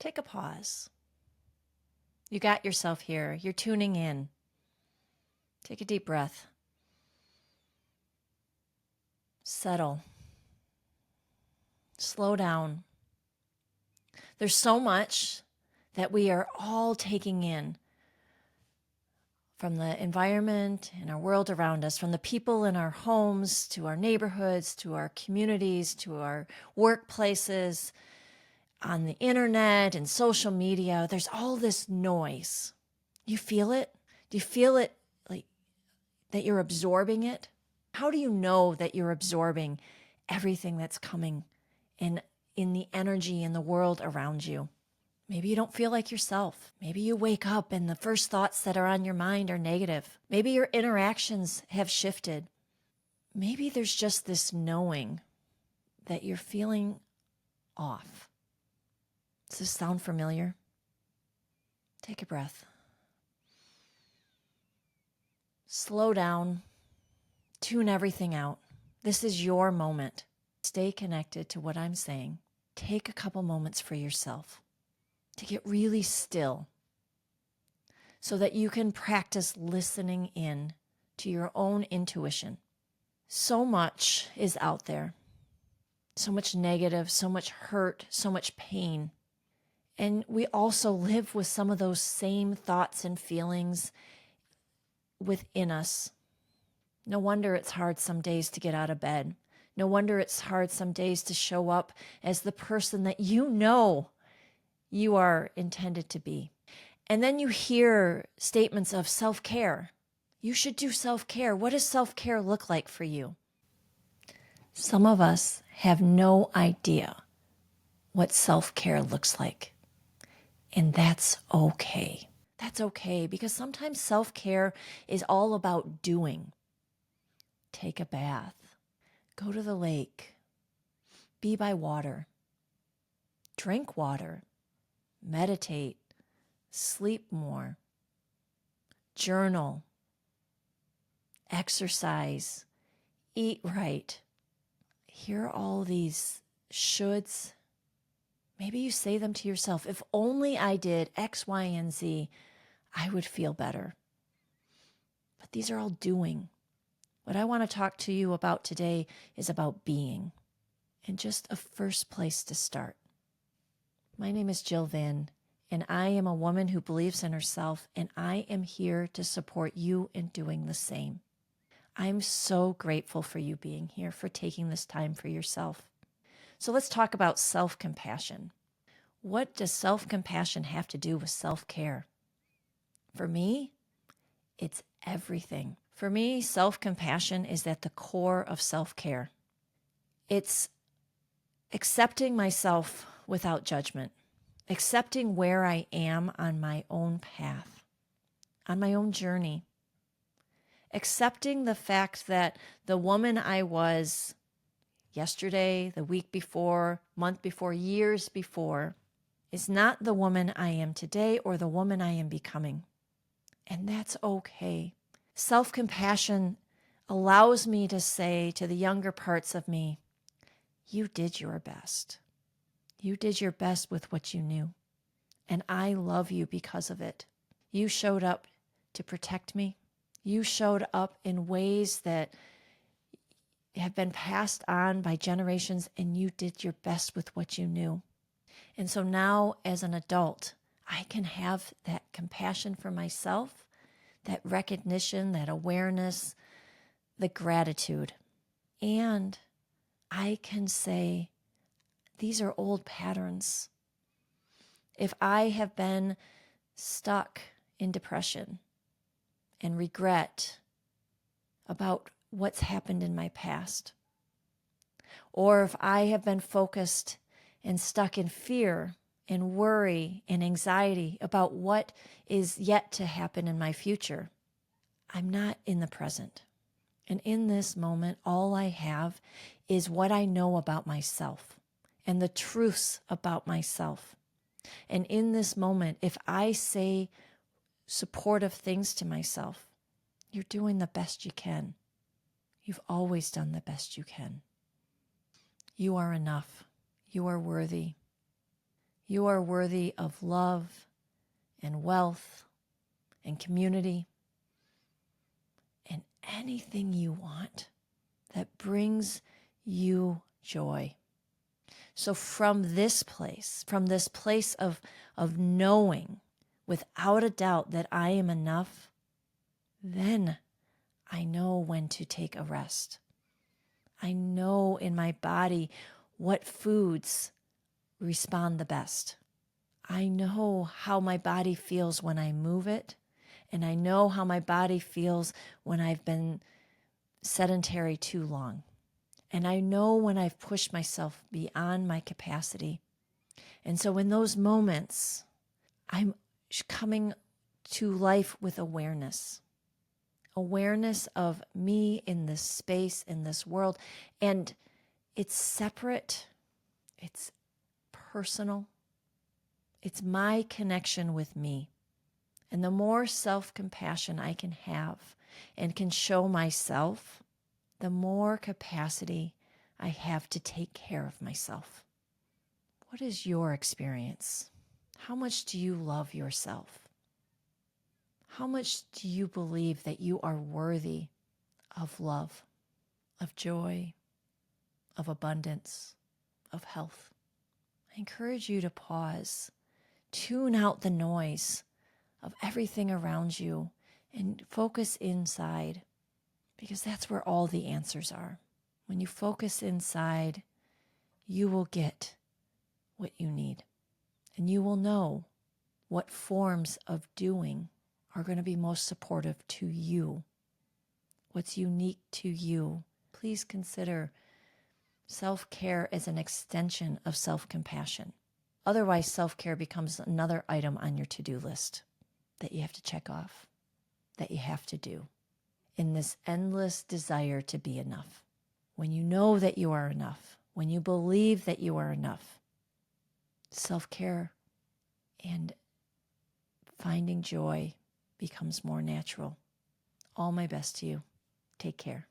Take a pause. You got yourself here. You're tuning in. Take a deep breath. Settle. Slow down. There's so much that we are all taking in from the environment and our world around us, from the people in our homes to our neighborhoods, to our communities, to our workplaces, on the internet and social media. There's all this noise. You feel it? Do you feel it like that you're absorbing it? How do you know that you're absorbing everything that's coming in the energy in the world around you? Maybe you don't feel like yourself. Maybe you wake up and the first thoughts that are on your mind are negative. Maybe your interactions have shifted. Maybe there's just this knowing that you're feeling off. Does this sound familiar? Take a breath. Slow down. Tune everything out. This is your moment. Stay connected to what I'm saying. Take a couple moments for yourself to get really still so that you can practice listening in to your own intuition. So much is out there. So much negative, so much hurt, so much pain. And we also live with some of those same thoughts and feelings within us. No wonder it's hard some days to get out of bed. No wonder it's hard some days to show up as the person that you know you are intended to be. And then you hear statements of self-care. You should do self-care. What does self-care look like for you? Some of us have no idea what self-care looks like. And that's okay. That's okay, because sometimes self-care is all about doing. Take a bath. Go to the lake. Be by water. Drink water. Meditate. Sleep more. Journal. Exercise. Eat right. Hear all these shoulds. Maybe you say them to yourself. If only I did X, Y, and Z, I would feel better. But these are all doing. What I want to talk to you about today is about being, and just a first place to start. My name is Jill Vinn, and I am a woman who believes in herself, and I am here to support you in doing the same. I'm so grateful for you being here, for taking this time for yourself. So let's talk about self-compassion. What does self-compassion have to do with self-care? For me, it's everything. For me, self-compassion is at the core of self-care. It's accepting myself without judgment, accepting where I am on my own path, on my own journey, accepting the fact that the woman I was yesterday, the week before, month before, years before, is not the woman I am today or the woman I am becoming. And that's okay. Self-compassion allows me to say to the younger parts of me, you did your best. You did your best with what you knew. And I love you because of it. You showed up to protect me. You showed up in ways that have been passed on by generations, and you did your best with what you knew. And so now as an adult, I can have that compassion for myself, that recognition, that awareness, the gratitude. And I can say, these are old patterns. If I have been stuck in depression and regret about what's happened in my past, or if I have been focused and stuck in fear and worry and anxiety about what is yet to happen in my future, I'm not in the present. And in this moment, all I have is what I know about myself and the truths about myself. And in this moment, if I say supportive things to myself, you're doing the best you can. You've always done the best you can. You are enough. You are worthy. You are worthy of love and wealth and community and anything you want that brings you joy. So from this place of knowing without a doubt that I am enough, then I know when to take a rest. I know in my body what foods respond the best. I know how my body feels when I move it, and I know how my body feels when I've been sedentary too long. And I know when I've pushed myself beyond my capacity. And so in those moments, I'm coming to life with awareness of me in this space, in this world. And it's separate, it's personal, it's my connection with me. And the more self-compassion I can have and can show myself, the more capacity I have to take care of myself. What is your experience? How much do you love yourself? How much do you believe that you are worthy of love, of joy, of abundance, of health? I encourage you to pause, tune out the noise of everything around you, and focus inside, because that's where all the answers are. When you focus inside, you will get what you need, and you will know what forms of doing are going to be most supportive to you, what's unique to you. Please consider self-care as an extension of self-compassion. Otherwise, self-care becomes another item on your to-do list that you have to check off, that you have to do, in this endless desire to be enough. When you know that you are enough, when you believe that you are enough, self-care and finding joy becomes more natural. All my best to you. Take care.